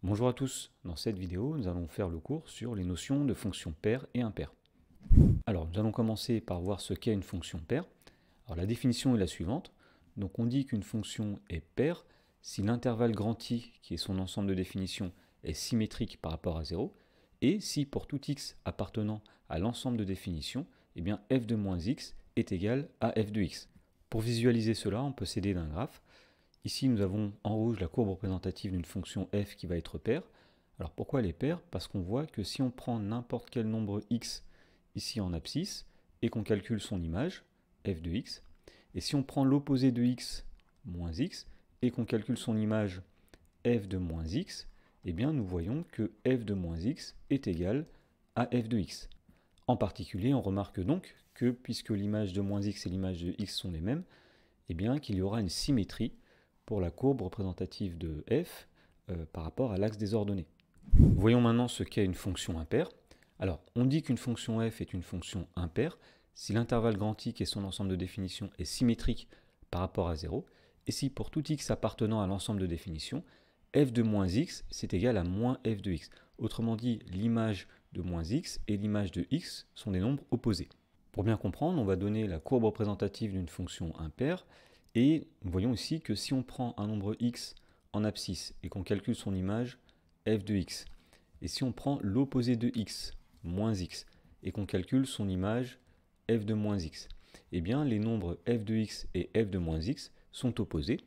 Bonjour à tous, dans cette vidéo nous allons faire le cours sur les notions de fonctions paires et impaires. Alors nous allons commencer par voir ce qu'est une fonction paire. Alors la définition est la suivante, donc on dit qu'une fonction est paire si l'intervalle grand I, qui est son ensemble de définition, est symétrique par rapport à 0, et si pour tout x appartenant à l'ensemble de définition, eh bien f de moins x est égal à f de x. Pour visualiser cela, on peut s'aider d'un graphe. Ici, nous avons en rouge la courbe représentative d'une fonction f qui va être paire. Alors pourquoi elle est paire? Parce qu'on voit que si on prend n'importe quel nombre x ici en abscisse et qu'on calcule son image, f de x, et si on prend l'opposé de x, moins x, et qu'on calcule son image, f de moins x, eh bien nous voyons que f de moins x est égal à f de x. En particulier, on remarque donc que puisque l'image de moins x et l'image de x sont les mêmes, eh bien qu'il y aura une symétrie pour la courbe représentative de f par rapport à l'axe des ordonnées. Voyons maintenant ce qu'est une fonction impaire. Alors, on dit qu'une fonction f est une fonction impaire si l'intervalle grand I, qui est son ensemble de définition, est symétrique par rapport à 0, et si pour tout x appartenant à l'ensemble de définition, f de moins x, c'est égal à moins f de x. Autrement dit, l'image de moins x et l'image de x sont des nombres opposés. Pour bien comprendre, on va donner la courbe représentative d'une fonction impaire, et nous voyons ici que si on prend un nombre x en abscisse et qu'on calcule son image, f de x, et si on prend l'opposé de x, moins x, et qu'on calcule son image, f de moins x, eh bien les nombres f de x et f de moins x sont opposés,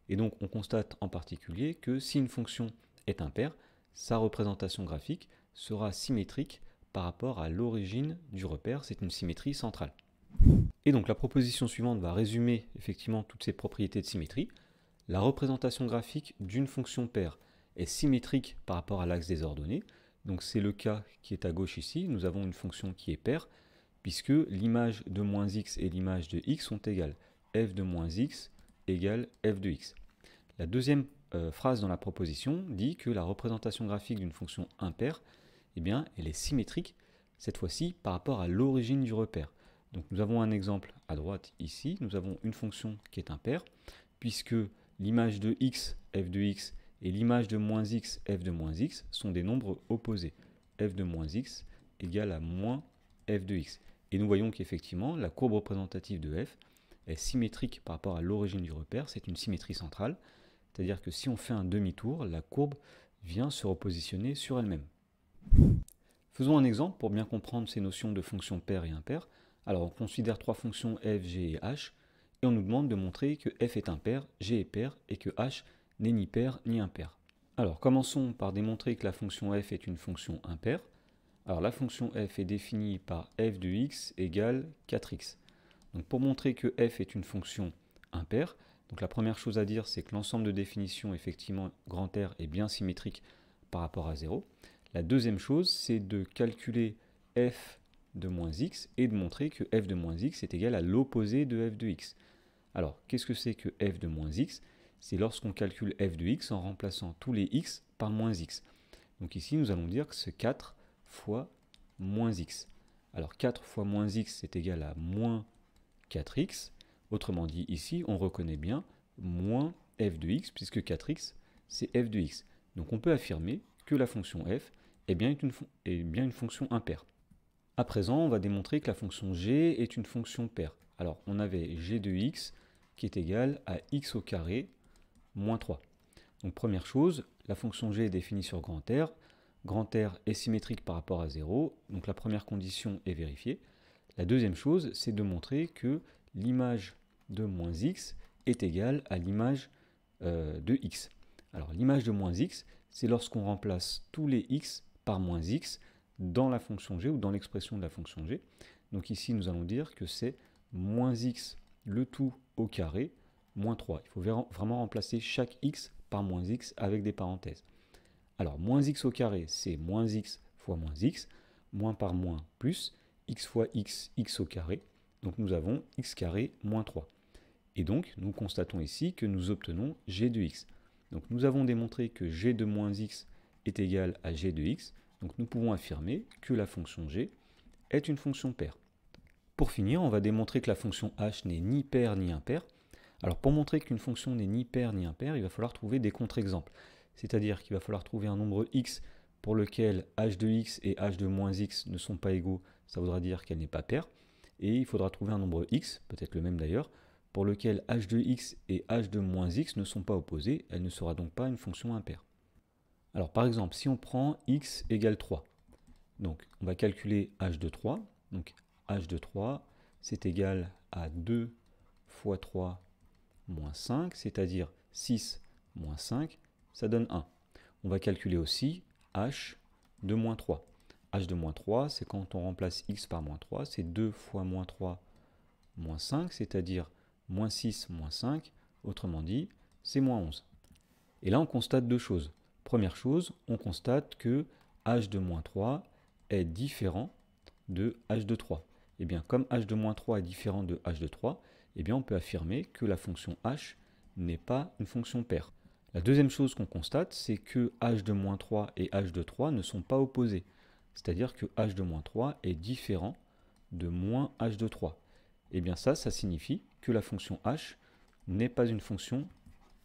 et donc on constate en particulier que si une fonction est impaire, sa représentation graphique sera symétrique par rapport à l'origine du repère, c'est une symétrie centrale. Et donc la proposition suivante va résumer effectivement toutes ces propriétés de symétrie. La représentation graphique d'une fonction paire est symétrique par rapport à l'axe des ordonnées. Donc c'est le cas qui est à gauche ici. Nous avons une fonction qui est paire, puisque l'image de moins x et l'image de x sont égales. F de moins x égale f de x. La deuxième phrase dans la proposition dit que la représentation graphique d'une fonction impaire, eh bien, elle est symétrique, cette fois-ci, par rapport à l'origine du repère. Donc nous avons un exemple à droite ici, nous avons une fonction qui est impaire, puisque l'image de x, f de x, et l'image de moins x, f de moins x, sont des nombres opposés. F de moins x égale à moins f de x. Et nous voyons qu'effectivement, la courbe représentative de f est symétrique par rapport à l'origine du repère, c'est une symétrie centrale, c'est-à-dire que si on fait un demi-tour, la courbe vient se repositionner sur elle-même. Faisons un exemple pour bien comprendre ces notions de fonctions paires et impaires. Alors on considère trois fonctions f, g et h, et on nous demande de montrer que f est impair, g est pair, et que h n'est ni pair ni impair. Alors commençons par démontrer que la fonction f est une fonction impaire. Alors la fonction f est définie par f de x égale 4x. Donc pour montrer que f est une fonction impaire, donc la première chose à dire c'est que l'ensemble de définition, effectivement, grand R est bien symétrique par rapport à 0. La deuxième chose, c'est de calculer f de moins x et de montrer que f de moins x est égal à l'opposé de f de x. Alors, qu'est-ce que c'est que f de moins x? C'est lorsqu'on calcule f de x en remplaçant tous les x par moins x. Donc ici, nous allons dire que c'est 4 fois moins x. Alors 4 fois moins x, c'est égal à moins 4x. Autrement dit, ici, on reconnaît bien moins f de x, puisque 4x, c'est f de x. Donc on peut affirmer que la fonction f est bien une fonction impaire. À présent, on va démontrer que la fonction g est une fonction paire. Alors, on avait g de x qui est égal à x au carré moins 3. Donc, première chose, la fonction g est définie sur grand R. Grand R est symétrique par rapport à 0. Donc, la première condition est vérifiée. La deuxième chose, c'est de montrer que l'image de moins x est égale à l'image de x. Alors, l'image de moins x, c'est lorsqu'on remplace tous les x par moins x dans la fonction g ou dans l'expression de la fonction g. Donc ici, nous allons dire que c'est moins x le tout au carré moins 3. Il faut vraiment remplacer chaque x par moins x avec des parenthèses. Alors, moins x au carré, c'est moins x fois moins x, moins par moins plus, x fois x, x au carré. Donc nous avons x carré moins 3. Et donc, nous constatons ici que nous obtenons g de x. Donc nous avons démontré que g de moins x est égal à g de x. Donc nous pouvons affirmer que la fonction g est une fonction paire. Pour finir, on va démontrer que la fonction h n'est ni paire ni impaire. Alors pour montrer qu'une fonction n'est ni paire ni impaire, il va falloir trouver des contre-exemples. c'est-à-dire qu'il va falloir trouver un nombre x pour lequel h de x et h de moins x ne sont pas égaux, ça voudra dire qu'elle n'est pas paire. Et il faudra trouver un nombre x, peut-être le même d'ailleurs, pour lequel h de x et h de moins x ne sont pas opposés, elle ne sera donc pas une fonction impaire. Alors par exemple, si on prend x égale 3, donc on va calculer h de 3, donc h de 3 c'est égal à 2 fois 3 moins 5, c'est-à-dire 6 moins 5, ça donne 1. On va calculer aussi h de moins 3. h de moins 3, c'est quand on remplace x par moins 3, c'est 2 fois moins 3 moins 5, c'est-à-dire moins 6 moins 5, autrement dit, c'est moins 11. Et là, on constate deux choses. Première chose, on constate que h de moins 3 est différent de h de 3. Et bien, comme h de moins 3 est différent de h de 3, eh bien, on peut affirmer que la fonction h n'est pas une fonction paire. La deuxième chose qu'on constate, c'est que h de moins 3 et h de 3 ne sont pas opposés. C'est-à-dire que h de moins 3 est différent de moins h de 3. Et bien ça signifie que la fonction h n'est pas une fonction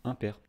impaire.